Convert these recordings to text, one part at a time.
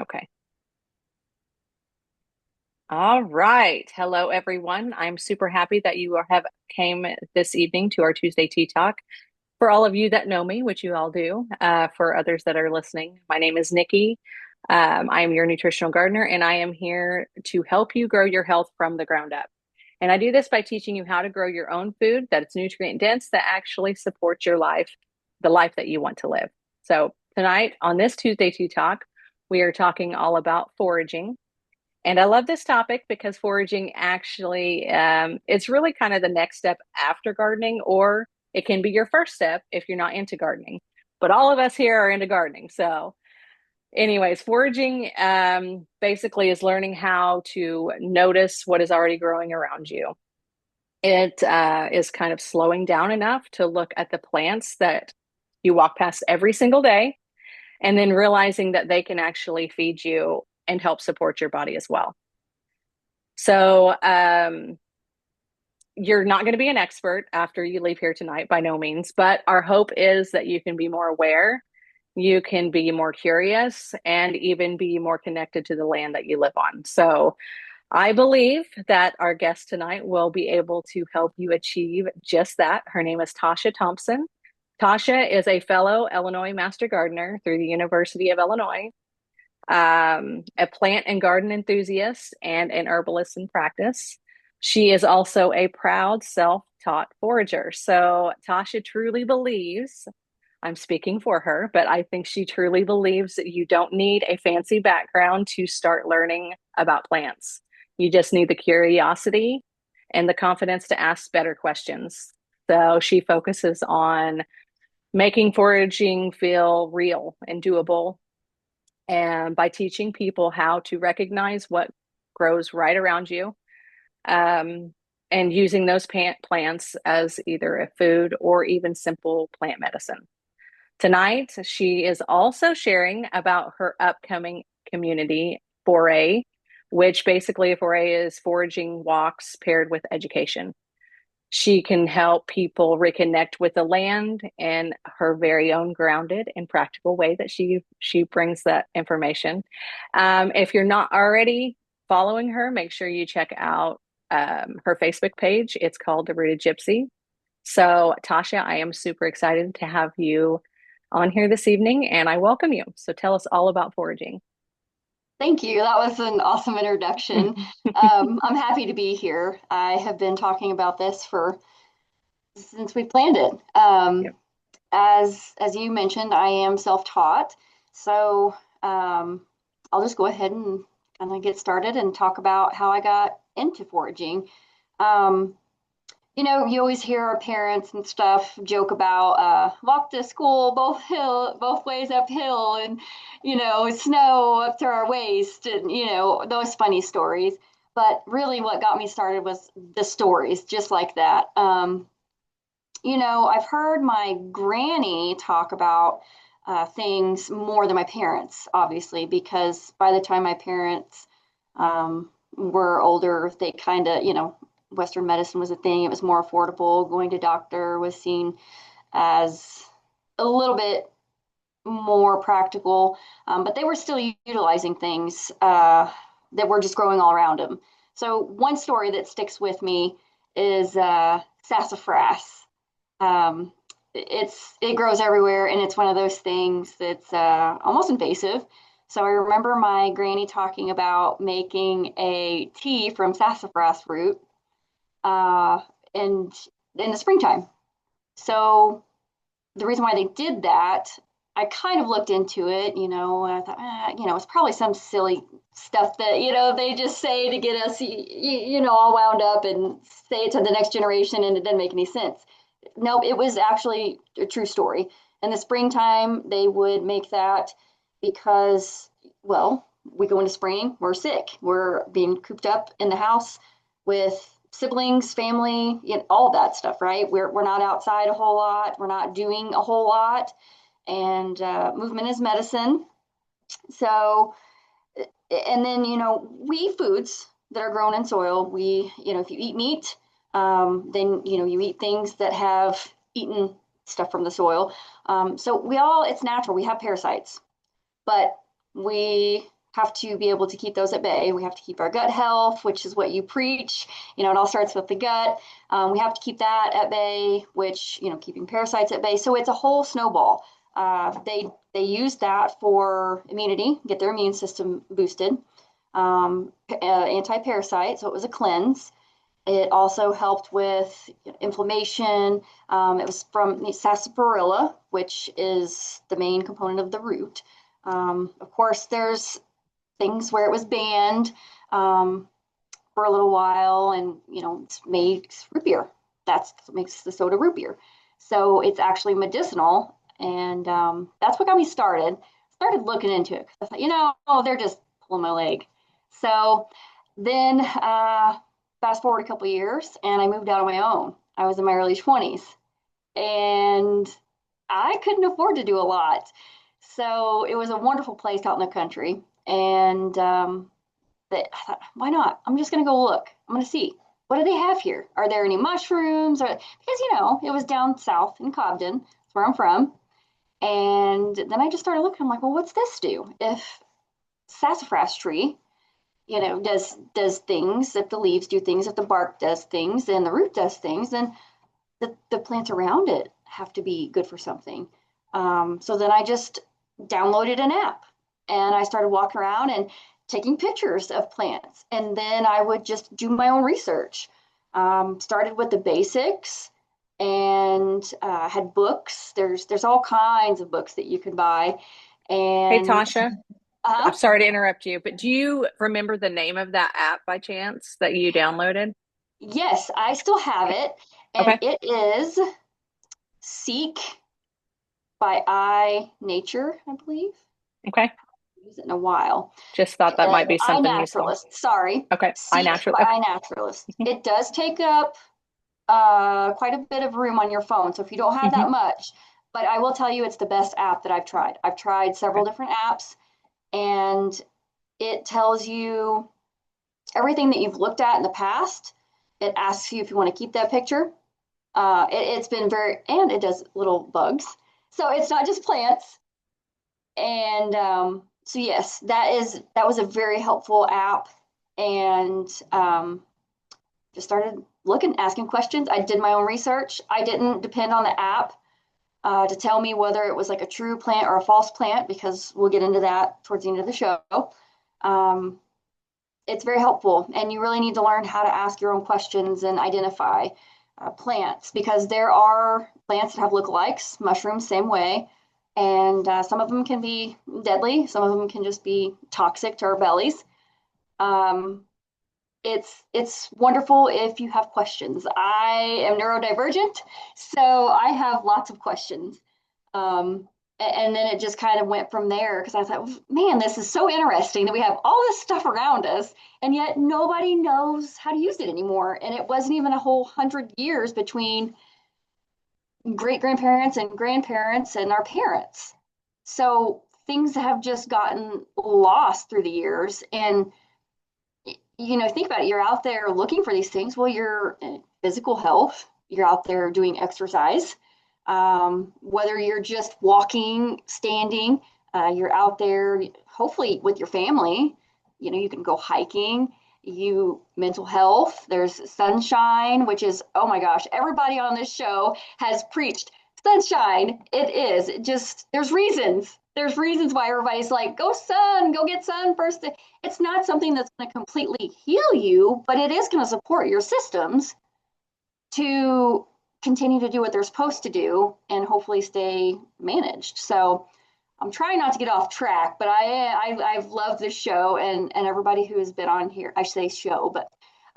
Okay. All right. Hello, everyone. I'm super happy that have came this evening to our Tuesday Tea Talk. For all of you that know me, which you all do, for others that are listening, my name is Nikki. I am your nutritional gardener, and I am here to help you grow your health from the ground up. And I do this by teaching you how to grow your own food that it's nutrient dense, that actually supports your life, the life that you want to live. So tonight on this Tuesday Tea Talk, we are talking all about foraging. And I love this topic because foraging actually, it's really kind of the next step after gardening, or it can be your first step if you're not into gardening. But all of us here are into gardening. So, anyways, foraging basically is learning how to notice what is already growing around you. It is kind of slowing down enough to look at the plants that you walk past every single day, and then realizing that they can actually feed you and help support your body as well. So, you're not going to be an expert after you leave here tonight, by no means, but our hope is that you can be more aware, you can be more curious, and even be more connected to the land that you live on. So, I believe that our guest tonight will be able to help you achieve just that. Her name is Tasha Thompson. Tasha is a fellow Illinois Master Gardener through the University of Illinois, a plant and garden enthusiast, and an herbalist in practice. She is also a proud self taught forager. So Tasha truly believes, I'm speaking for her, but I think she truly believes that you don't need a fancy background to start learning about plants. You just need the curiosity and the confidence to ask better questions. So she focuses on making foraging feel real and doable, and by teaching people how to recognize what grows right around you, um, and using those plants as either a food or even simple plant medicine. Tonight, she is also sharing about her upcoming community foray, which basically a foray is foraging walks paired with education. She can help people reconnect with the land in her very own grounded and practical way that she brings that information. If you're not already following her, make sure you check out her Facebook page. It's called the Rooted Gypsy. So, Tasha, I am super excited to have you on here this evening, and I welcome you. So, tell us all about foraging. Thank you. That was an awesome introduction. I'm happy to be here. I have been talking about this for since we planned it. Yep. As you mentioned, I am self-taught, so I'll just go ahead and kind of get started and talk about how I got into foraging. Um, you always hear our parents and stuff joke about walk to school both ways uphill, and snow up to our waist, and those funny stories. But really, what got me started was the stories, just like that. I've heard my granny talk about things more than my parents, obviously, because by the time my parents were older, they kind of, Western medicine was a thing. It was more affordable. Going to doctor was seen as a little bit more practical, but they were still utilizing things that were just growing all around them. So one story that sticks with me is sassafras. It grows everywhere, and it's one of those things that's almost invasive. So I remember my granny talking about making a tea from sassafras root, and in the springtime. So the reason why they did that, I kind of looked into it, and I thought, it's probably some silly stuff that, they just say to get us, all wound up and say it to the next generation, and it doesn't make any sense. No, it was actually a true story. In the springtime, they would make that because, well, we go into spring, we're sick, we're being cooped up in the house with siblings, family, all that stuff, right? We're not outside a whole lot, we're not doing a whole lot, and movement is medicine. So, and then we eat foods that are grown in soil. If you eat meat, then you eat things that have eaten stuff from the soil. So it's natural. We have parasites, but we have to be able to keep those at bay. We have to keep our gut health, which is what you preach. You know, it all starts with the gut. We have to keep that at bay, which, you know, keeping parasites at bay. So it's a whole snowball. They use that for immunity, get their immune system boosted. Anti-parasite, so it was a cleanse. It also helped with inflammation. It was from the sarsaparilla, which is the main component of the root. Of course, there's things where it was banned for a little while, and you know, it's makes root beer. That's what makes the soda root beer. So it's actually medicinal, and that's what got me started. Started looking into it. I thought, you know, oh, they're just pulling my leg. So then fast forward a couple years, and I moved out on my own. I was in my early 20s, and I couldn't afford to do a lot. So it was a wonderful place out in the country, and I thought, why not? I'm just going to go look. I'm going to see, what do they have here? Are there any mushrooms? Because, you know, it was down south in Cobden, that's where I'm from. And then I just started looking. I'm like, well, what's this do? If sassafras tree, you know, does things, if the leaves do things, if the bark does things, and the root does things, then the plants around it have to be good for something. So then I just downloaded an app, and I started walking around and taking pictures of plants. And then I would just do my own research. Started with the basics, and had books. There's all kinds of books that you can buy. Hey, And Tasha, I'm uh, sorry to interrupt you, but do you remember the name of that app by chance that you downloaded? yes, I still have it. And Okay. it is Seek by Nature, I believe. Okay. Use it in a while. Just thought that might be something useful. iNaturalist, sorry. Okay. Seek iNaturally. Okay. by iNaturalist. hmm It does take up quite a bit of room on your phone. So if you don't have hmm that much, but I will tell you it's the best app that I've tried. I've tried several Okay. different apps, and it tells you everything that you've looked at in the past. It asks you if you want to keep that picture. It's been very, and it does little bugs. So it's not just plants. And so yes, that was a very helpful app, and just started looking, asking questions. I did my own research. I didn't depend on the app to tell me whether it was like a true plant or a false plant, because we'll get into that towards the end of the show. Um, it's very helpful, and you really need to learn how to ask your own questions and identify plants, because there are plants that have lookalikes, mushrooms, same way. And some of them can be deadly, some of them can just be toxic to our bellies. Um, it's wonderful if you have questions. I am neurodivergent, so I have lots of questions. And then it just kind of went from there, because I thought, man, this is so interesting that we have all this stuff around us, and yet nobody knows how to use it anymore. And it wasn't even a whole 100 years between great grandparents and grandparents and our parents. So things have just gotten lost through the years. And you know, think about it. You're out there looking for these things. Well, your physical health, you're out there doing exercise. Whether you're just walking, standing, you're out there hopefully with your family. You know, you can go hiking. You mental health. There's sunshine, which is, oh my gosh, everybody on this show has preached sunshine. It is it just there's reasons. There's reasons why everybody's like, go sun, go get sun first. It's not something that's going to completely heal you, but it is going to support your systems to continue to do what they're supposed to do and hopefully stay managed. So I'm trying not to get off track, but I've loved this show, and everybody who has been on here. I say show, but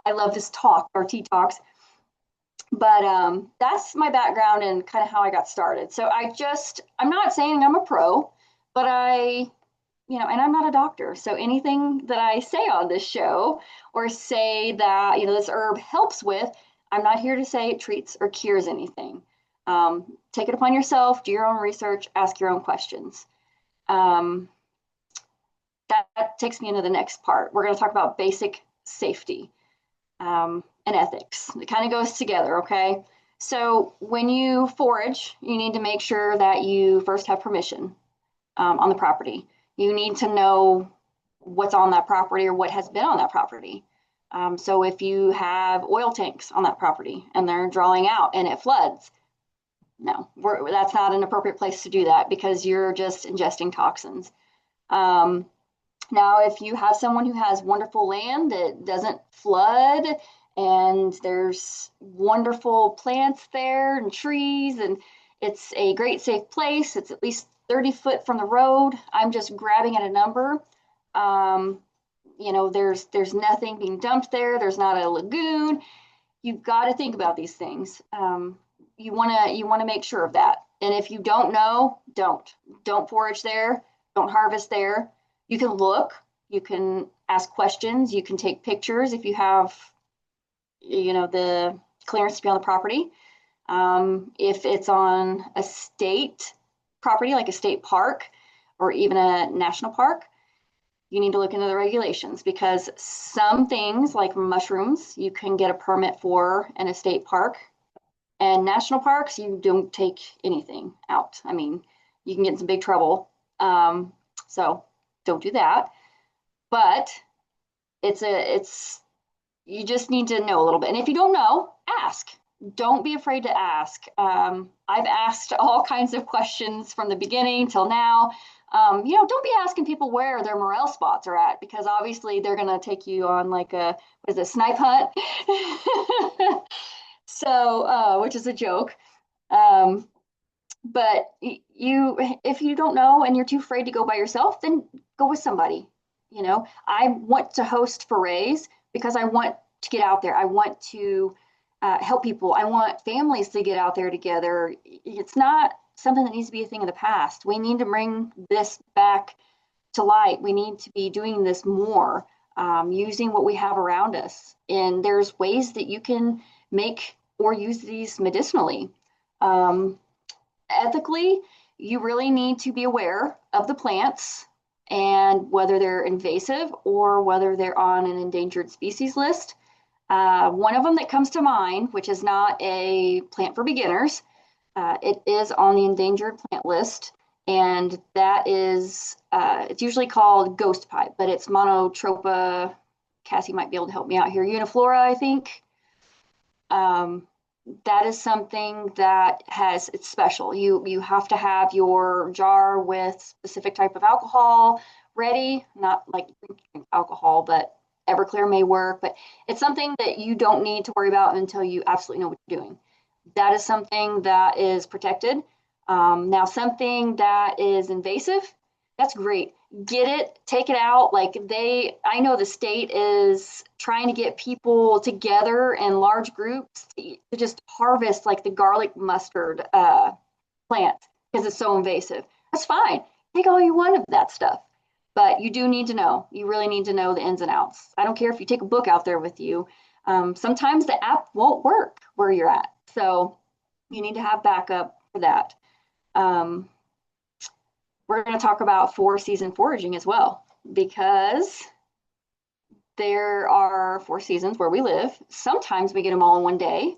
I love this talk, our tea talks. But that's my background and kind of how I got started. So I'm not saying I'm a pro, but you know, and I'm not a doctor. So anything that I say on this show or say that, you know, this herb helps with, I'm not here to say it treats or cures anything. Take it upon yourself, do your own research, ask your own questions. Um, that takes me into the next part. We're going to talk about basic safety and ethics. It kind of goes together, okay? So when you forage, you need to make sure that you first have permission on the property. You need to know what's on that property or what has been on that property. So if you have oil tanks on that property and they're drawing out and it floods, no, that's not an appropriate place to do that because you're just ingesting toxins. Um, Now, if you have someone who has wonderful land that doesn't flood and there's wonderful plants there and trees and it's a great safe place, it's at least 30 foot from the road. I'm just grabbing at a number. Um, there's nothing being dumped there. There's not a lagoon. You've got to think about these things. You want to make sure of that. And if you don't know, don't forage there. Don't harvest there. You can look. You can ask questions. You can take pictures if you have, the clearance to be on the property. If it's on a state property, like a state park or even a national park, you need to look into the regulations because some things like mushrooms you can get a permit for in a state park, and national parks you don't take anything out. I mean, you can get in some big trouble. So don't do that. But it's you just need to know a little bit. And if you don't know, ask. Don't be afraid to ask. I've asked all kinds of questions from the beginning till now. Don't be asking people where their morel spots are at because obviously they're going to take you on like a snipe hunt. So, which is a joke. But if you don't know and you're too afraid to go by yourself, then go with somebody. I want to host forays because I want to get out there. I want to help people. I want families to get out there together. It's not something that needs to be a thing of the past. We need to bring this back to light. We need to be doing this more, using what we have around us. And there's ways that you can make or use these medicinally. Ethically, you really need to be aware of the plants and whether they're invasive or whether they're on an endangered species list. One of them that comes to mind, which is not a plant for beginners, it is on the endangered plant list, and that is, it's usually called ghost pipe, but it's Monotropa. Cassie might be able to help me out here. Uniflora, I think. That is something that it's special. You have to have your jar with specific type of alcohol ready, not like alcohol, but Everclear may work, but it's something that you don't need to worry about until you absolutely know what you're doing. That is something that is protected. Now, something that is invasive, that's great. Get it, take it out. I know the state is trying to get people together in large groups to just harvest like the garlic mustard plant because it's so invasive. That's fine. Take all you want of that stuff. But you do need to know. You really need to know the ins and outs. I don't care if you take a book out there with you. Sometimes the app won't work where you're at. So you need to have backup for that. We're going to talk about 4-season foraging as well, because there are 4 seasons where we live. Sometimes we get them all in one day.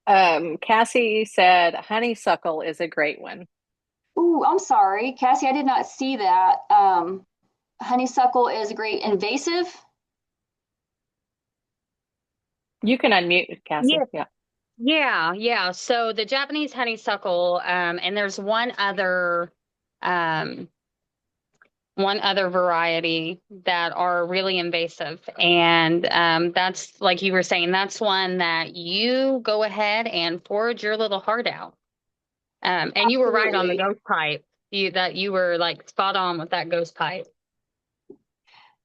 Cassie said honeysuckle is a great one. Ooh, I'm sorry, Cassie, I did not see that. Honeysuckle is a great invasive. You can unmute, Cassie. Yeah, Yeah. yeah. So the Japanese honeysuckle, and there's um, one other variety that are really invasive, and that's like you were saying, that's one that you go ahead and forage your little heart out. And you were right on the Absolutely. ghost pipe. You were like spot on with that ghost pipe.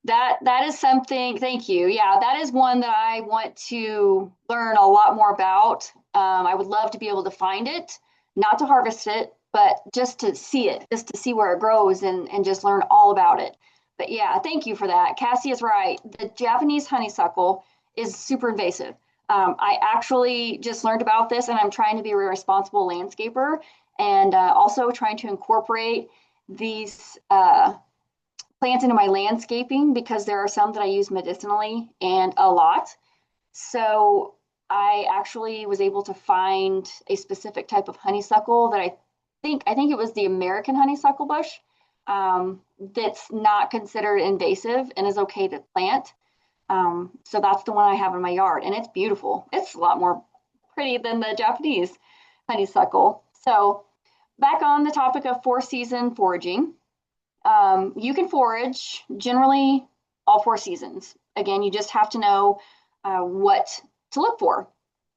That is something, thank you. Yeah, that is one that I want to learn a lot more about. I would love to be able to find it, not to harvest it, but just to see it, just to see where it grows and just learn all about it. But yeah, thank you for that. Cassie is right. The Japanese honeysuckle is super invasive. I actually just learned about this and I'm trying to be a responsible landscaper and also trying to incorporate these plants into my landscaping because there are some that I use medicinally and a lot. So I actually was able to find a specific type of honeysuckle that I think it was the American honeysuckle bush. that's not considered invasive and is okay to plant. So that's the one I have in my yard, and it's beautiful. It's a lot more pretty than the Japanese honeysuckle. So back on the topic of 4-season foraging, you can forage generally all 4 seasons. Again, you just have to know what to look for.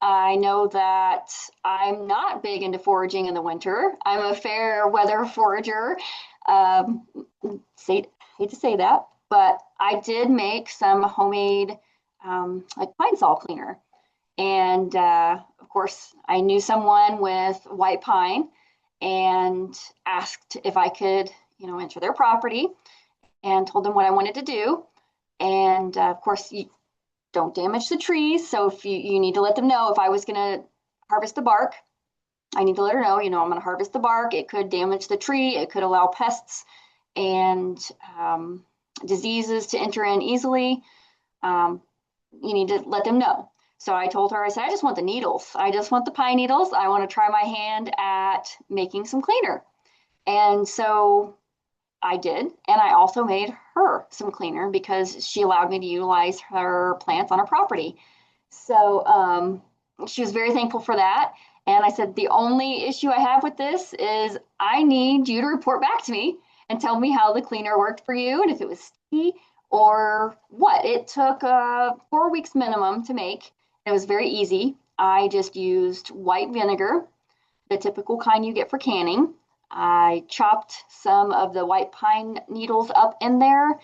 I know that I'm not big into foraging in the winter. I'm a fair weather forager. Hate to say that, but I did make some homemade like pine sol cleaner. And of course, I knew someone with white pine and asked if I could, enter their property and told them what I wanted to do. And of course, you don't damage the trees. So if you need to let them know if I was going to harvest the bark, I need to let her know, I'm going to harvest the bark. It could damage the tree. It could allow pests and diseases to enter in easily. You need to let them know. So I told her, I said, I just want the needles. I just want the pine needles. I want to try my hand at making some cleaner. And so I did. And I also made her some cleaner because she allowed me to utilize her plants on her property. So she was very thankful for that. And I said, the only issue I have with this is I need you to report back to me and tell me how the cleaner worked for you and if it was sticky or what. It took 4 weeks minimum to make. It was very easy. I just used white vinegar, the typical kind you get for canning. I chopped some of the white pine needles up in there,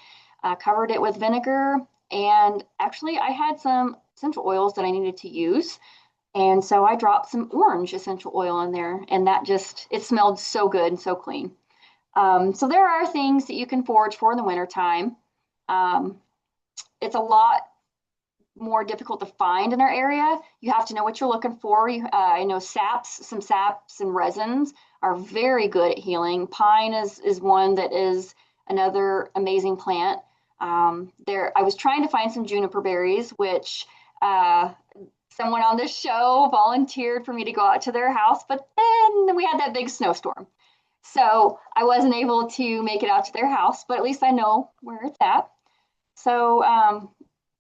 covered it with vinegar, and actually I had some essential oils that I needed to use. And so I dropped some orange essential oil in there, and it smelled so good and so clean. So there are things that you can forage for in the wintertime. It's a lot more difficult to find in our area. You have to know what you're looking for. I know some saps and resins are very good at healing. Pine is one that is another amazing plant. I was trying to find some juniper berries, which someone on this show volunteered for me to go out to their house, but then we had that big snowstorm. So I wasn't able to make it out to their house, but at least I know where it's at. So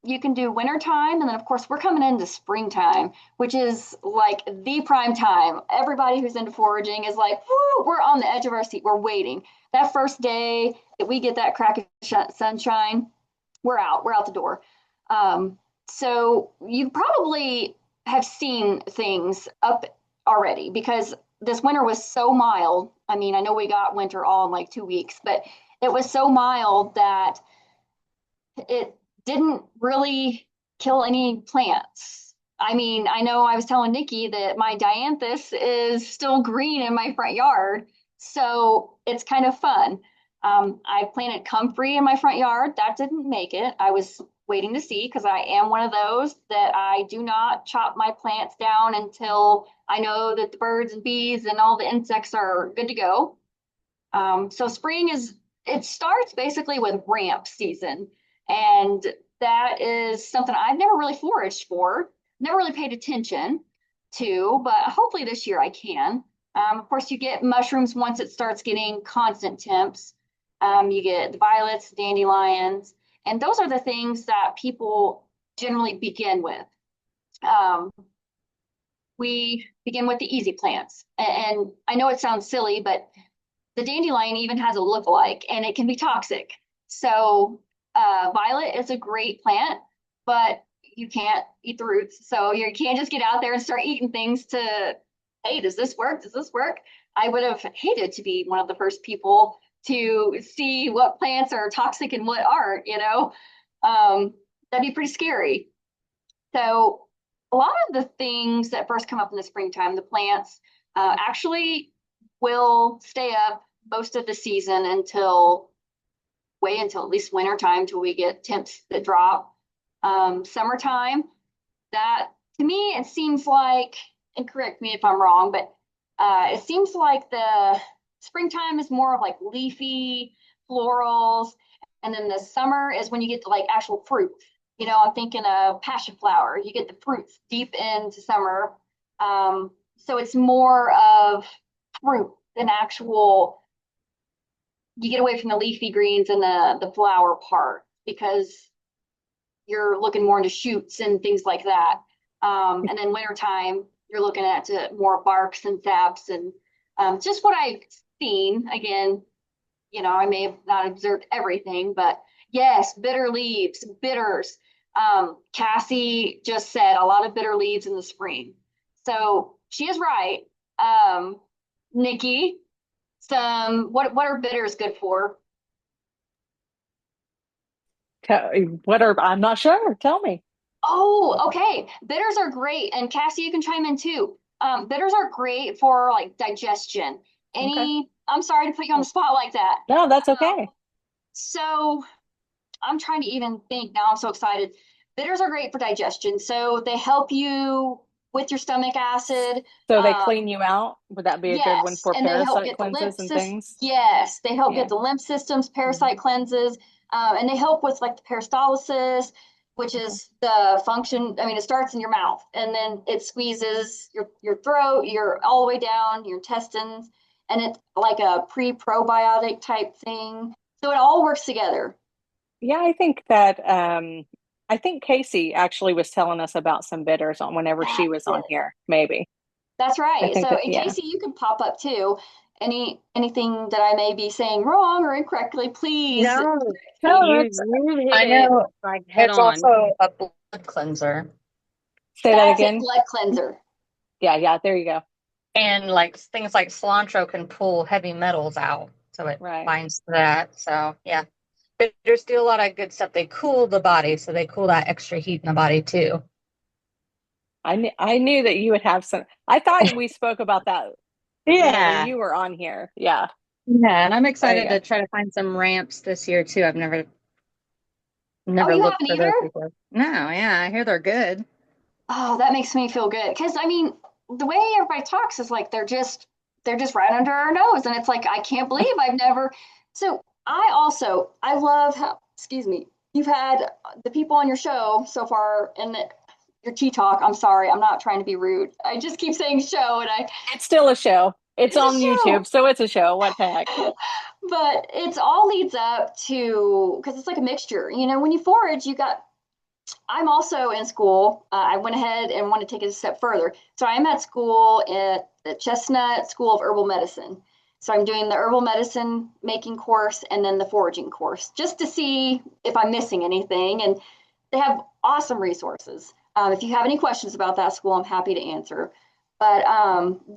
you can do wintertime, and then of course we're coming into springtime, which is like the prime time. Everybody who's into foraging is like, woo, we're on the edge of our seat. We're waiting. That first day that we get that crack of sunshine, we're out the door. So you probably have seen things up already because this winter was so mild. I mean, I know we got winter all in like 2 weeks, but it was so mild that it didn't really kill any plants. I mean, I know I was telling Nikki that my dianthus is still green in my front yard, so it's kind of fun. I planted comfrey in my front yard. That didn't make it. I was waiting to see because I am one of those that I do not chop my plants down until I know that the birds and bees and all the insects are good to go. So spring it starts basically with ramp season. And that is something I've never really foraged for, never really paid attention to, but hopefully this year I can. Of course, you get mushrooms once it starts getting constant temps. You get the violets, dandelions, and those are the things that people generally begin with. We begin with the easy plants. And I know it sounds silly, but the dandelion even has a look-alike, and it can be toxic. So violet is a great plant, but you can't eat the roots. So you can't just get out there and start eating things to, hey, does this work? Does this work? I would have hated to be one of the first people to see what plants are toxic and what aren't, that'd be pretty scary. So a lot of the things that first come up in the springtime, the plants actually will stay up most of the season until at least wintertime till we get temps that drop. Summertime, that to me, it seems like, and correct me if I'm wrong, but it seems like the springtime is more of like leafy florals. And then the summer is when you get to like actual fruit. I'm thinking of passion flower. You get the fruits deep into summer. So it's more of fruit than actual you get away from the leafy greens and the flower part because you're looking more into shoots and things like that. And then wintertime, you're looking at more barks and saps and just what I've seen. Again, I may have not observed everything, but yes, bitter leaves, bitters. Cassie just said a lot of bitter leaves in the spring. So she is right. Nikki, what are bitters good for? I'm not sure. Tell me. Oh, okay. Bitters are great. And Cassie, you can chime in too. Bitters are great for like digestion. Okay. I'm sorry to put you on the spot like that. No, that's Um, okay. so I'm trying to even think now. I'm so excited. Bitters are great for digestion. So they help you with your stomach acid. So they Um, clean you out. Would that be a good one yes, for and they help parasite get the cleanses lymph and system. things? Yes, they help Yeah. get the lymph systems, parasite Mhm. cleanses, and they help with like the peristalsis, which Okay. is the function. I mean, it starts in your mouth and then it squeezes your throat, your all the way down your intestines, and it's like a pre-probiotic type thing. So it all works together. Yeah, I think Casey actually was telling us about some bitters on whenever she was That's on it. here, maybe. That's I right. think So, that and yeah. Casey, you can pop up too. Anything that I may be saying wrong or incorrectly, please No, correct me. you that's, you hit I it know like head it's on. also a blood cleanser. Say that That's it, again. blood cleanser. Yeah, yeah, there you go. And like things like cilantro can pull heavy metals out. So it Right. binds to that. So yeah. But there's still a lot of good stuff. They cool the body, so they cool that extra heat in the body too. I knew that you would have some. I thought we spoke about that, when Yeah. you were on here. Yeah. Yeah, and I'm There you excited go. to try to find some ramps this year too. I've Oh, never you looked haven't for either? those before. No, yeah, I hear they're good. Oh, that makes me feel good. Because I mean, the way everybody talks is like they're just right under our nose. And it's like, I can't believe I've never. So I love how, excuse me, you've had the people on your show so far and your tea talk. I'm sorry, I'm not trying to be rude. I just keep saying show and It's still a show. It's it's a on show. YouTube, so it's a show. What the heck? But it's all leads up to, because it's like a mixture. When you forage, I'm also in school. I went ahead and want to take it a step further. So I'm at school at the Chestnut School of Herbal Medicine. So I'm doing the herbal medicine making course and then the foraging course just to see if I'm missing anything. And they have awesome resources. If you have any questions about that school, I'm happy to answer. But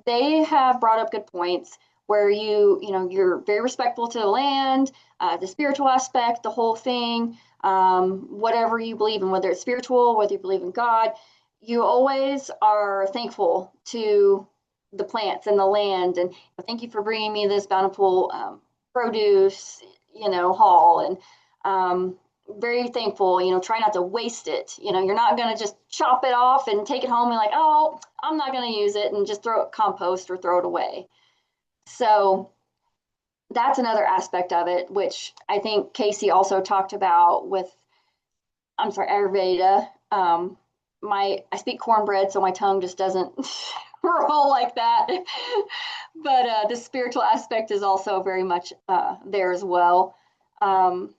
they have brought up good points where you're very respectful to the land, the spiritual aspect, the whole thing, whatever you believe in, whether it's spiritual, whether you believe in God, you always are thankful to the plants and the land. And thank you for bringing me this bountiful produce, haul. And very thankful, try not to waste it. You're not going to just chop it off and take it home and like, oh, I'm not going to use it and just throw it compost or throw it away. So that's another aspect of it, which I think Casey also talked about with, I'm sorry, Ayurveda. I speak cornbread, so my tongue just doesn't roll like that. But the spiritual aspect is also very much there as well. Um,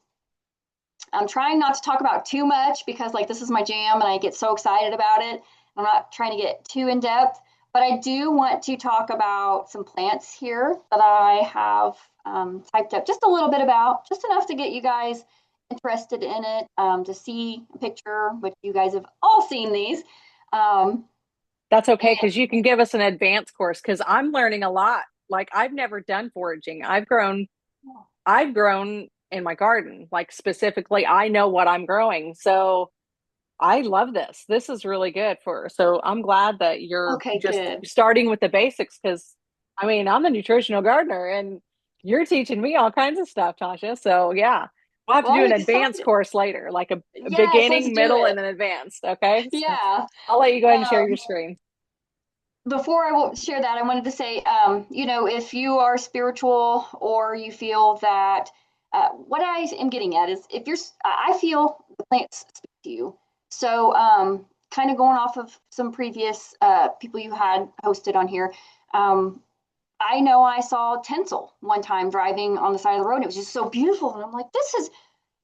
I'm trying not to talk about too much because like this is my jam and I get so excited about it. I'm not trying to get too in depth, but I do want to talk about some plants here that I have typed up just a little bit about, just enough to get you guys interested in it, to see a picture, which you guys have all seen these. Um, That's okay and because you can give us an advanced course because I'm learning a lot. Like I've never done foraging. I've grown in my garden. Like specifically, I know what I'm growing. So I love this. This is really good so I'm glad that you're okay, just good. starting with the basics because I mean, I'm a nutritional gardener and you're teaching me all kinds of stuff, Tasha. So yeah, we'll have to Well, do I'm an advanced excited. course later, like a Yes, let's beginning, do middle, it. and an advanced. Okay. So Yeah. I'll let you go ahead and share Um, your screen. Before I will share that, I wanted to say, if you are spiritual or you feel that, what I am getting at is if I feel the plants speak to you. So, kind of going off of some previous people you had hosted on here, um, I know I saw tinsel one time driving on the side of the road. And it was just so beautiful. And I'm like, has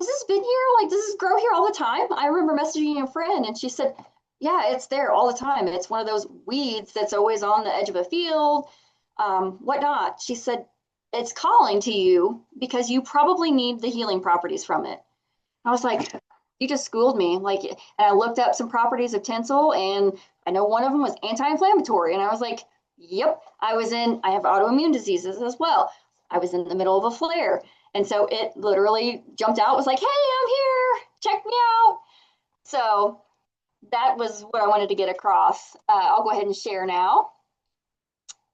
this been here? Like, does this grow here all the time? I remember messaging a friend and she said, yeah, it's there all the time. It's one of those weeds that's always on the edge of a field, whatnot. She said, it's calling to you because you probably need the healing properties from it. I was like, you just schooled me. Like, and I looked up some properties of tinsel, and I know one of them was anti-inflammatory. And I was like, yep, I have autoimmune diseases as well. I was in the middle of a flare. And so it literally jumped out, was like, hey, I'm here, check me out. So that was what I wanted to get across. I'll go ahead and share now.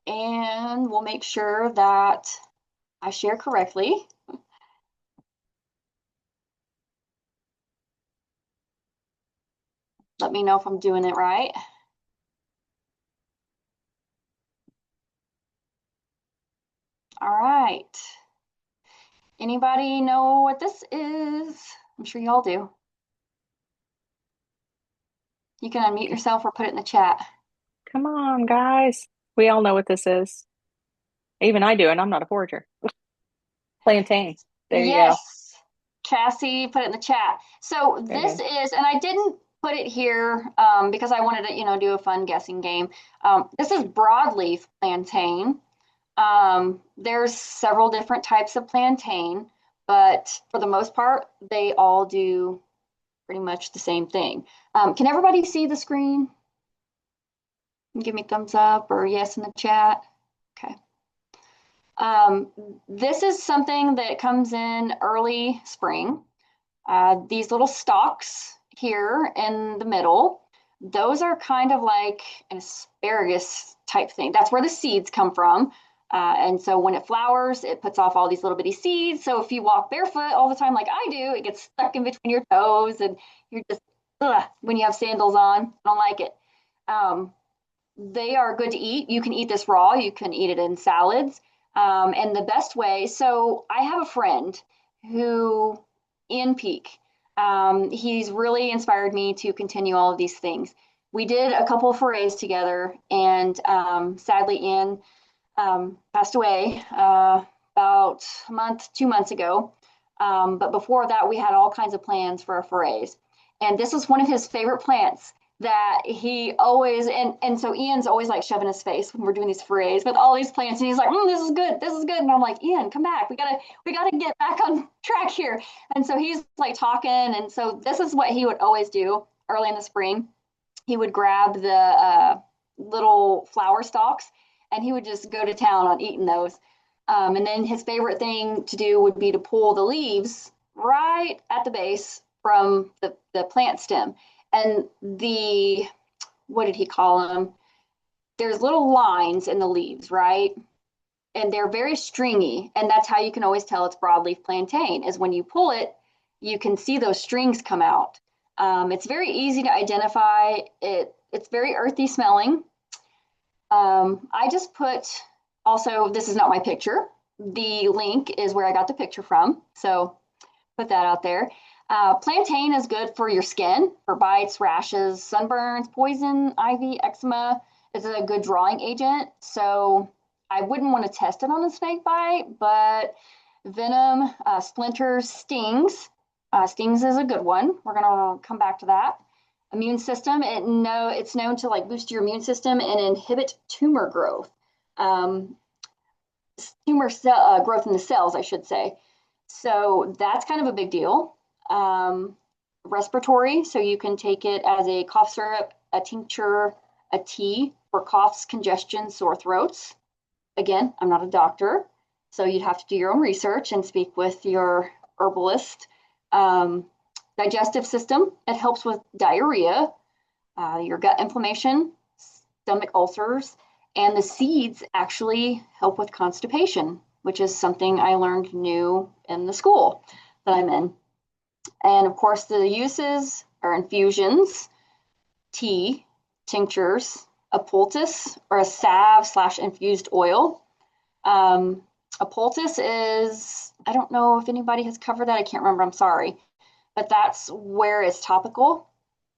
And we'll make sure that I share correctly. Let me know if I'm doing it right. All right. Anybody know what this is? I'm sure y'all do. You can unmute yourself or put it in the chat. Come on, guys. We all know what this is. Even I do, and I'm not a forager. Plantain. There you go. Yes, Cassie, put it in the chat. So this is, and I didn't put it here because I wanted to, do a fun guessing game. This is broadleaf plantain. There's several different types of plantain, but for the most part, they all do pretty much the same thing. Can everybody see the screen? Give me thumbs up or yes in the chat. Okay. This is something that comes in early spring. These little stalks here in the middle, those are kind of like an asparagus type thing. That's where the seeds come from. And so when it flowers, it puts off all these little bitty seeds. So if you walk barefoot all the time like I do, it gets stuck in between your toes and you're just, when you have sandals on, I don't like it. They are good to eat. You can eat this raw. You can eat it in salads. And the best way, so I have a friend who, Ian Peak, he's really inspired me to continue all of these things. We did a couple of forays together, and sadly, Ian passed away about a month, 2 months ago. But before that, we had all kinds of plans for our forays. And this was one of his favorite plants that he always, and so Ian's always like shoving his face when we're doing these forays with all these plants, and he's like, this is good, this is good. And I'm like, Ian, come back, we gotta get back on track here. And so he's like talking, and so this is what he would always do early in the spring. He would grab the little flower stalks, and he would just go to town on eating those. And then his favorite thing to do would be to pull the leaves right at the base from the plant stem. And what did he call them? There's little lines in the leaves, right? And they're very stringy. And that's how you can always tell it's broadleaf plantain, is when you pull it, you can see those strings come out. It's very easy to identify. It's very earthy smelling. I just put, also, this is not my picture. The link is where I got the picture from. So put that out there. Plantain is good for your skin, for bites, rashes, sunburns, poison, ivy, eczema. It's a good drawing agent. So I wouldn't want to test it on a snake bite, but venom, splinters, stings. Stings is a good one. We're going to come back to that. Immune system, it's known to like boost your immune system and inhibit tumor growth. Tumor cell growth in the cells, I should say. So that's kind of a big deal. Respiratory, so you can take it as a cough syrup, a tincture, a tea for coughs, congestion, sore throats. Again, I'm not a doctor, so you'd have to do your own research and speak with your herbalist. Digestive system, it helps with diarrhea, your gut inflammation, stomach ulcers, and the seeds actually help with constipation, which is something I learned new in the school that I'm in. And of course, the uses are infusions, tea, tinctures, a poultice or a salve/infused oil. A poultice is, I don't know if anybody has covered that. I can't remember. I'm sorry. But that's where it's topical.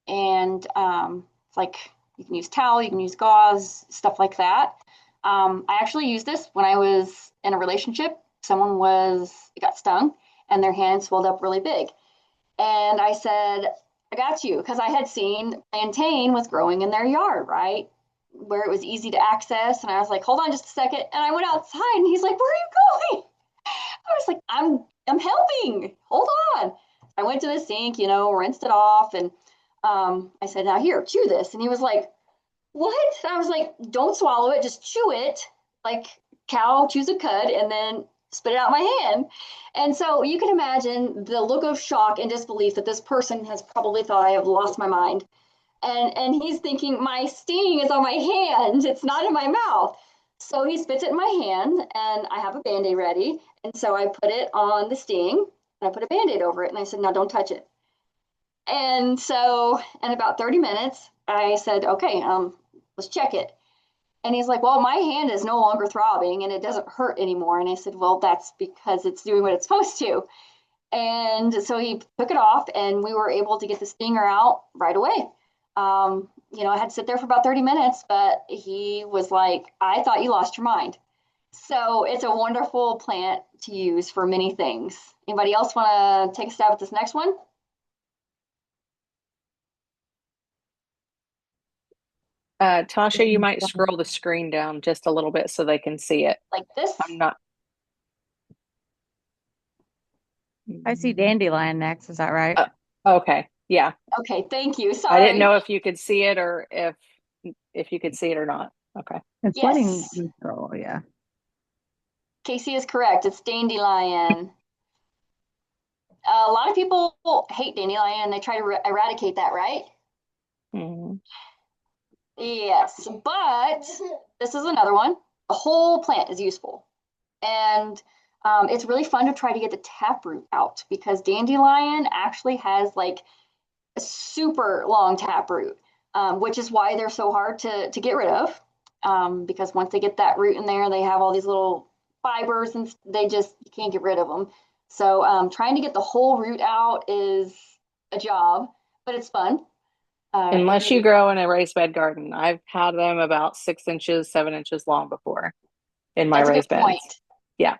And it's like you can use towel, you can use gauze, stuff like that. I actually used this when I was in a relationship. Someone got stung and their hand swelled up really big. And I said, I got you, because I had seen plantain was growing in their yard, right? Where it was easy to access. And I was like, hold on just a second. And I went outside and he's like, where are you going? I was like, I'm helping. Hold on. I went to the sink, rinsed it off. And I said, now here, chew this. And he was like, what? And I was like, don't swallow it, just chew it like cow chews a cud and then spit it out my hand. And so you can imagine the look of shock and disbelief that this person has probably thought I have lost my mind. And he's thinking, my sting is on my hand, it's not in my mouth. So he spits it in my hand and I have a Band-Aid ready. And so I put it on the sting and I put a Band-Aid over it and I said, no, don't touch it. And so in about 30 minutes, I said, okay, let's check it. And he's like, well, my hand is no longer throbbing and it doesn't hurt anymore. And I said, well, that's because it's doing what it's supposed to. And so he took it off and we were able to get the stinger out right away. I had to sit there for about 30 minutes, but he was like, I thought you lost your mind. So it's a wonderful plant to use for many things. Anybody else want to take a stab at this next one? Tasha, you might scroll the screen down just a little bit so they can see it. Like this? I'm not. I see dandelion next. Is that right? Okay. Yeah. Okay, thank you. I Sorry. didn't know if you could see it or if you could see it or not. Okay. It's letting me scroll, yeah. Casey is correct. It's dandelion. A lot of people hate dandelion and they try to eradicate that, right? Mm-hmm. Yes, but this is another one. The whole plant is useful. And it's really fun to try to get the taproot out because dandelion actually has like a super long taproot, which is why they're so hard to get rid of. Because once they get that root in there, they have all these little fibers and you can't get rid of them. So trying to get the whole root out is a job, but it's fun. Unless you grow in a raised bed garden. I've had them about 6 inches, 7 inches long before in my raised beds. Point. Yeah.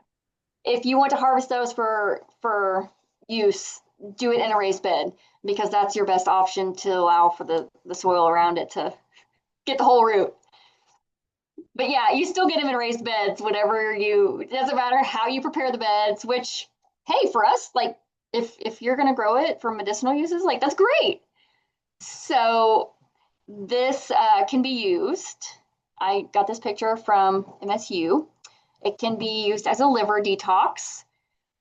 If you want to harvest those for use, do it in a raised bed because that's your best option to allow for the soil around it to get the whole root. But yeah, you still get them in raised beds, it doesn't matter how you prepare the beds, which, hey, for us, like if you're going to grow it for medicinal uses, like that's great. So this can be used. I got this picture from MSU. It can be used as a liver detox,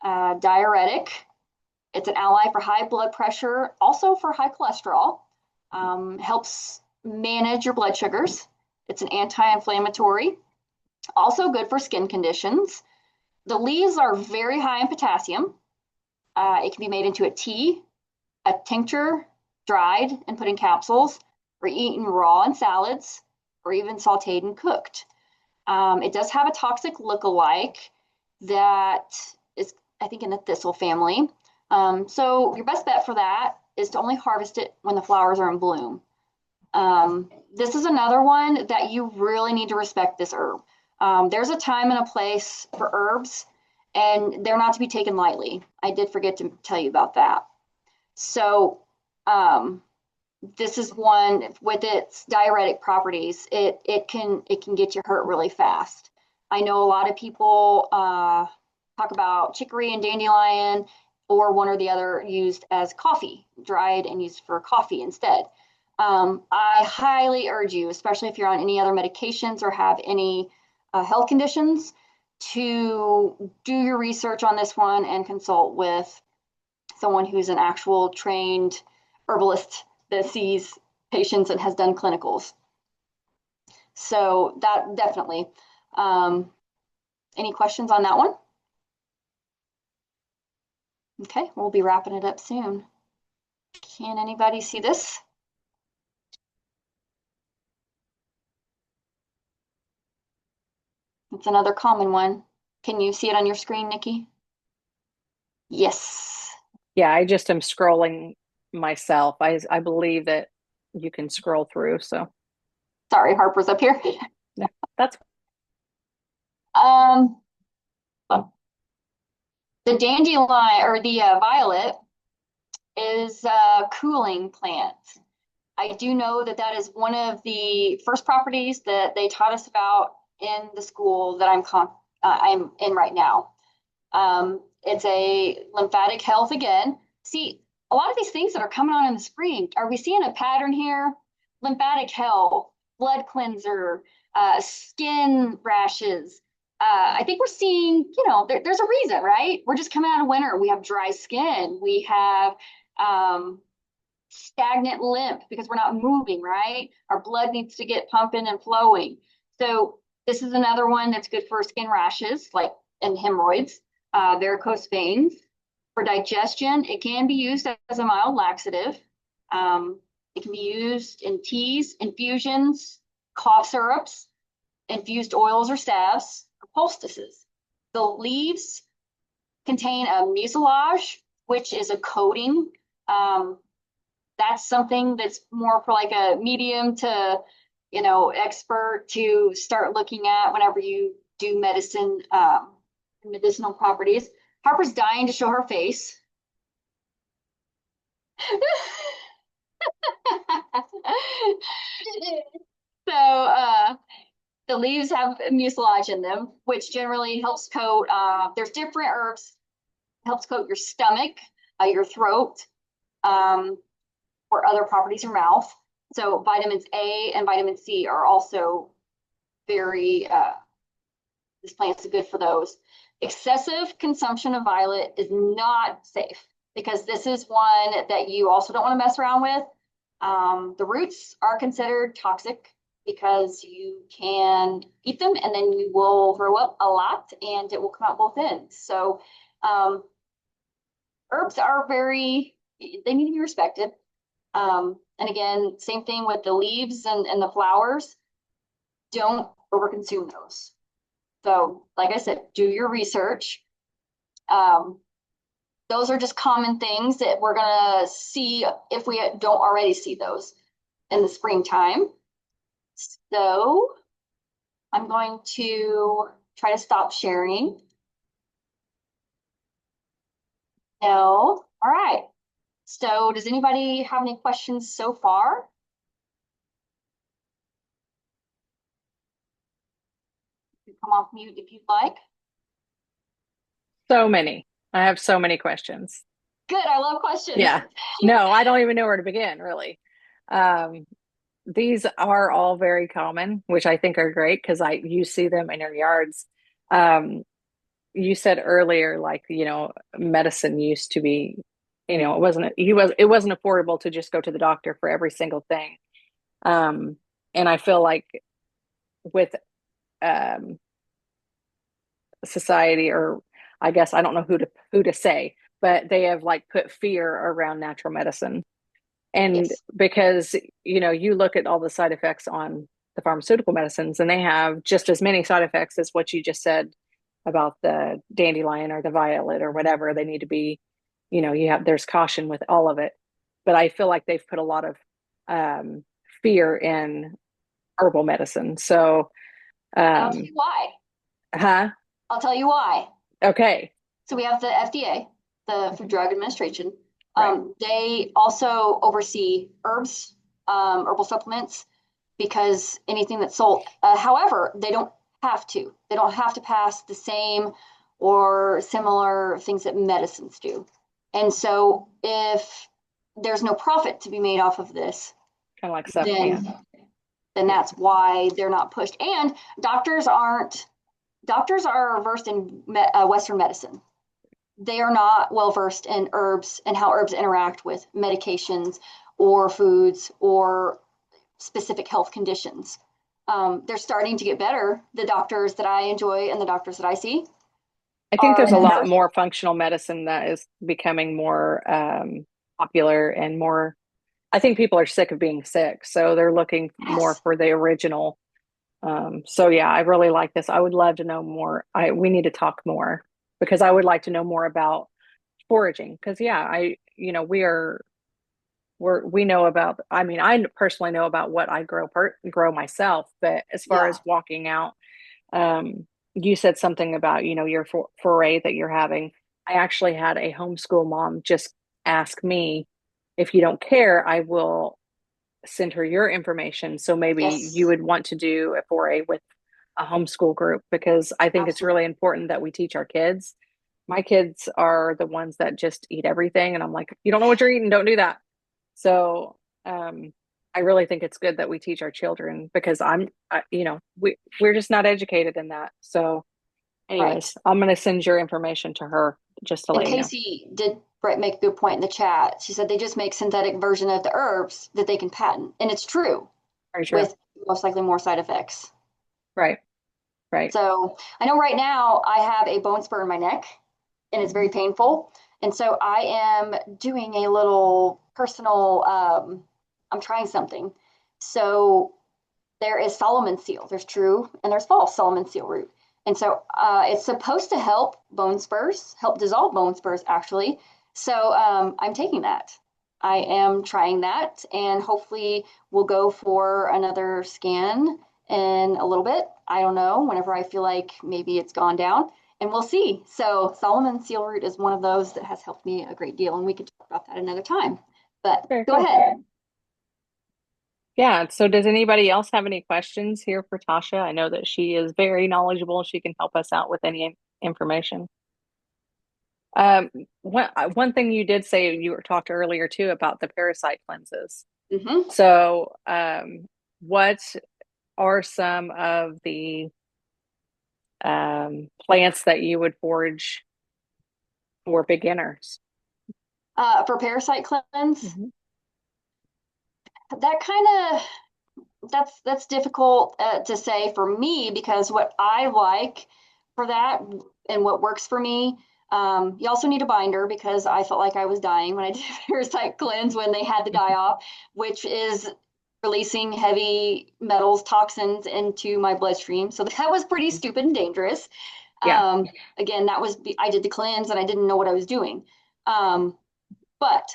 diuretic. It's an ally for high blood pressure, also for high cholesterol. Helps manage your blood sugars. It's an anti-inflammatory, also good for skin conditions. The leaves are very high in potassium. It can be made into a tea, a tincture, dried and put in capsules, or eaten raw in salads, or even sauteed and cooked. It does have a toxic look-alike that is, I think, in the thistle family. So your best bet for that is to only harvest it when the flowers are in bloom. This is another one that you really need to respect this herb. There's a time and a place for herbs, and they're not to be taken lightly. I did forget to tell you about that. So this is one with its diuretic properties. It can get you hurt really fast. I know a lot of people talk about chicory and dandelion, or one or the other used as coffee, dried and used for coffee instead. I highly urge you, especially if you're on any other medications or have any health conditions, to do your research on this one and consult with someone who's an actual trained herbalist that sees patients and has done clinicals. So that definitely. Any questions on that one? Okay, we'll be wrapping it up soon. Can anybody see this? It's another common one. Can you see it on your screen, Nikki? Yes. Yeah, I just am scrolling myself. I believe that you can scroll through, so. Sorry, Harper's up here. Yeah, that's Um, the dandelion or the violet is a cooling plant. I do know that that is one of the first properties that they taught us about in the school that I'm in right now. It's a lymphatic health again. See, a lot of these things that are coming on in the spring, are we seeing a pattern here? Lymphatic health, blood cleanser, skin rashes. I think we're seeing, there's a reason, right? We're just coming out of winter. We have dry skin. We have stagnant lymph because we're not moving, right? Our blood needs to get pumping and flowing. So this is another one that's good for skin rashes, like and hemorrhoids, varicose veins. For digestion, it can be used as a mild laxative. It can be used in teas, infusions, cough syrups, infused oils or salves, or poultices. The leaves contain a mucilage, which is a coating. That's something that's more for like a medium to, expert to start looking at whenever you do medicine, medicinal properties. Harper's dying to show her face. So the leaves have mucilage in them, which generally helps coat. There's different herbs, helps coat your stomach, your throat, or other properties in your mouth. So vitamins A and vitamin C are also very, this plant's good for those. Excessive consumption of violet is not safe because this is one that you also don't want to mess around with. The roots are considered toxic because you can eat them and then you will throw up a lot and it will come out both ends. So herbs are they need to be respected. And again, same thing with the leaves and the flowers. Don't overconsume those. So, like I said, do your research. Those are just common things that we're gonna see if we don't already see those in the springtime. So, I'm going to try to stop sharing. No, all right. So, does anybody have any questions so far? Come off mute if you'd like. So many. I have so many questions. Good, I love questions. Yeah. No, I don't even know where to begin, really. These are all very common, which I think are great because you see them in your yards. You said earlier, like, medicine used to be, it wasn't affordable to just go to the doctor for every single thing. And I feel like with society, or I guess I don't know who to say, but they have like put fear around natural medicine. And Yes. because, you look at all the side effects on the pharmaceutical medicines and they have just as many side effects as what you just said about the dandelion or the violet or whatever. They need to be, there's caution with all of it. But I feel like they've put a lot of fear in herbal medicine. So, I'll tell you why. huh? I'll tell you why. Okay. So we have the FDA, the Food Drug Administration. Right. They also oversee herbs, herbal supplements, because anything that's sold. However, they don't have to. They don't have to pass the same or similar things that medicines do. And so if there's no profit to be made off of this, Kind of like stuff. Yeah. then that's why they're not pushed. And doctors are versed in Western medicine. They are not well versed in herbs and how herbs interact with medications or foods or specific health conditions. They're starting to get better. The doctors that I enjoy and the doctors that I see. I think there's a lot more functional medicine that is becoming more popular and more. I think people are sick of being sick, so they're looking more for the original. So yeah, I really like this. I would love to know more. We need to talk more because I would like to know more about foraging. Because yeah, we know about. I mean, I personally know about what I grow myself, but as far as walking out, you said something about, your foray that you're having. I actually had a homeschool mom just ask me, if you don't care, I will send her your information. So maybe you Yes, would want to do a foray with a homeschool group, because I think it's absolutely. really important that we teach our kids. My kids are the ones that just eat everything. And I'm like, you don't know what you're eating, don't do that. So I really think it's good that we teach our children, because we're just not educated in that. So Right. anyways, I'm going to send your information to her just to And let you know. Casey did Brett make a good point in the chat. She said they just make synthetic version of the herbs that they can patent. And it's true, Very true. with most likely more side effects. Right. Right. So I know right now I have a bone spur in my neck and it's very painful. And so I am doing a little personal, I'm trying something. So there is Solomon seal. There's true and there's false Solomon seal root. And so it's supposed to help bone spurs, help dissolve bone spurs, actually. So I'm taking that. I am trying that, and hopefully we'll go for another scan in a little bit. I don't know, whenever I feel like maybe it's gone down, and we'll see. So Solomon seal root is one of those that has helped me a great deal, and we can talk about that another time. But Very go cool. ahead. Yeah. So does anybody else have any questions here for Tasha? I know that she is very knowledgeable. She can help us out with any information. One thing you did say, you were talked earlier too about the parasite cleanses. Mm-hmm. So, what are some of the plants that you would forage for beginners? For parasite cleanse, Mhm. that kind of that's difficult to say for me, because what I like for that and what works for me, you also need a binder, because I felt like I was dying when I did parasite cleanse when they had the die off, which is releasing heavy metals, toxins into my bloodstream. So that was pretty stupid and dangerous. Yeah. Again, that was I did the cleanse and I didn't know what I was doing. Um, but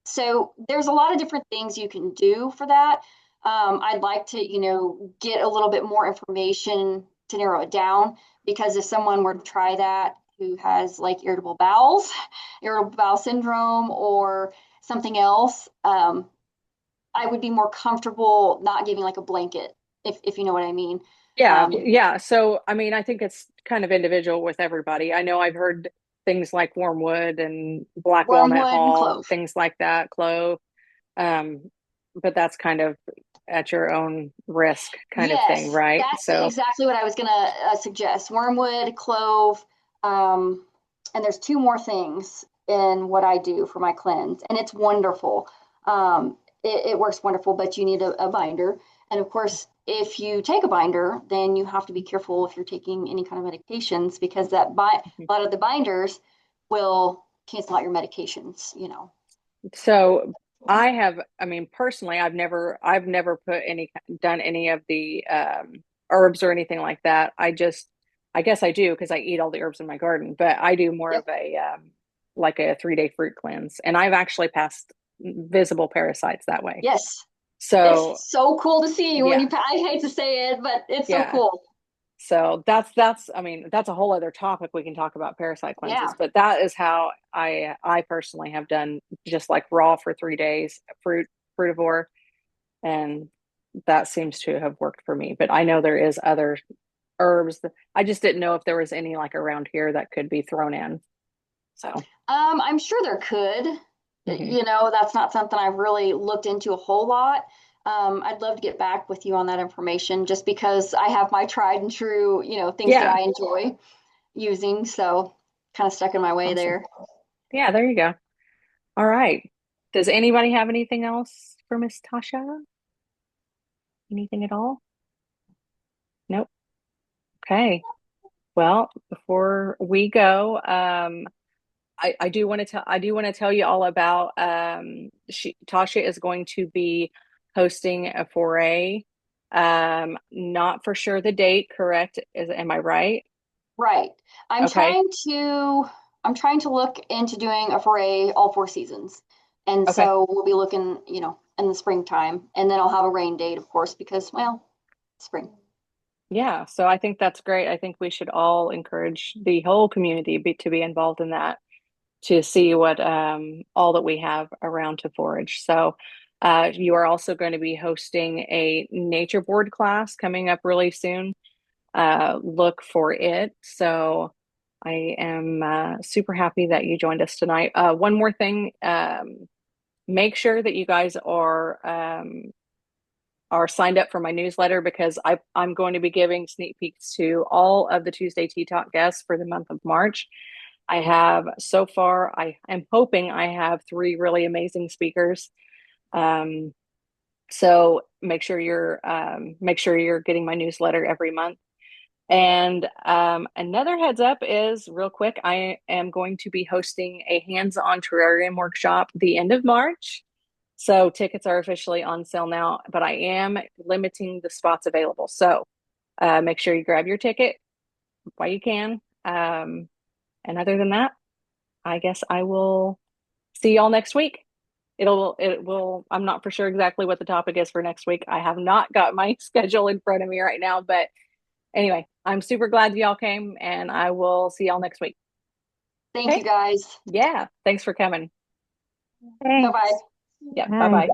so there's a lot of different things you can do for that. I'd like to, get a little bit more information to narrow it down, because if someone were to try that who has like irritable bowels, irritable bowel syndrome, or something else, I would be more comfortable not giving like a blanket, if you know what I mean. Yeah, Um, yeah. So, I mean, I think it's kind of individual with everybody. I know I've heard things like wormwood and black walnut Wormwood and hull, clove. things like that, clove. Um, but that's kind of at your own risk kind of thing, Yes, right? that's So, exactly what I was gonna suggest. Wormwood, clove, um, and there's two more things in what I do for my cleanse, and it's wonderful. It works wonderful, but you need a binder. And of course, if you take a binder, then you have to be careful if you're taking any kind of medications, because a lot of the binders will cancel out your medications. so I mean, personally, I've never done any of the herbs or anything like that. I guess I do because I eat all the herbs in my garden, but I do more Yep. of a like a 3-day fruit cleanse, and I've actually passed visible parasites that way. Yes. It's So so cool to see when yeah, I hate to say it, but it's so yeah. cool. So that's I mean, that's a whole other topic we can talk about parasite Yeah. cleanses, but that is how I personally have done, just like raw for 3 days, frutivore, and that seems to have worked for me. But I know there is other herbs I just didn't know if there was any like around here that could be thrown in. So, I'm sure there could. mhm. That's not something I've really looked into a whole lot. I'd love to get back with you on that information, just because I have my tried and true, things that Yeah, I enjoy using. So kind of stuck in my way awesome. there. Yeah, there you go. All right. Does anybody have anything else for Miss Tasha? Anything at all? Nope. Okay. Well, before we go, I do want to tell you all about Tasha is going to be hosting a foray. Not for sure the date, correct? Am I right? Right. I'm Okay. trying to I'm trying to look into doing a foray all 4 seasons. And Okay. so we'll be looking, in the springtime, and then I'll have a rain date, of course, because, well, spring. Yeah, so I think that's great. I think we should all encourage the whole community to be involved in that, to see what all that we have around to forage. So you are also going to be hosting a nature board class coming up really soon. Look for it. So I am super happy that you joined us tonight. One more thing, make sure that you guys are signed up for my newsletter, because I'm going to be giving sneak peeks to all of the Tuesday Tea Talk guests for the month of March. I have so far, I am hoping I have 3 really amazing speakers. Um, so make sure you're getting my newsletter every month. And another heads up is real quick, I am going to be hosting a hands-on terrarium workshop the end of March. So tickets are officially on sale now, but I am limiting the spots available. So make sure you grab your ticket while you can. And other than that, I guess I will see y'all next week. I'm not for sure exactly what the topic is for next week. I have not got my schedule in front of me right now, but anyway, I'm super glad y'all came, and I will see y'all next week. Thank Okay? you guys. Yeah. Thanks for coming. Thanks. Bye-bye. Yeah. Bye. Bye bye.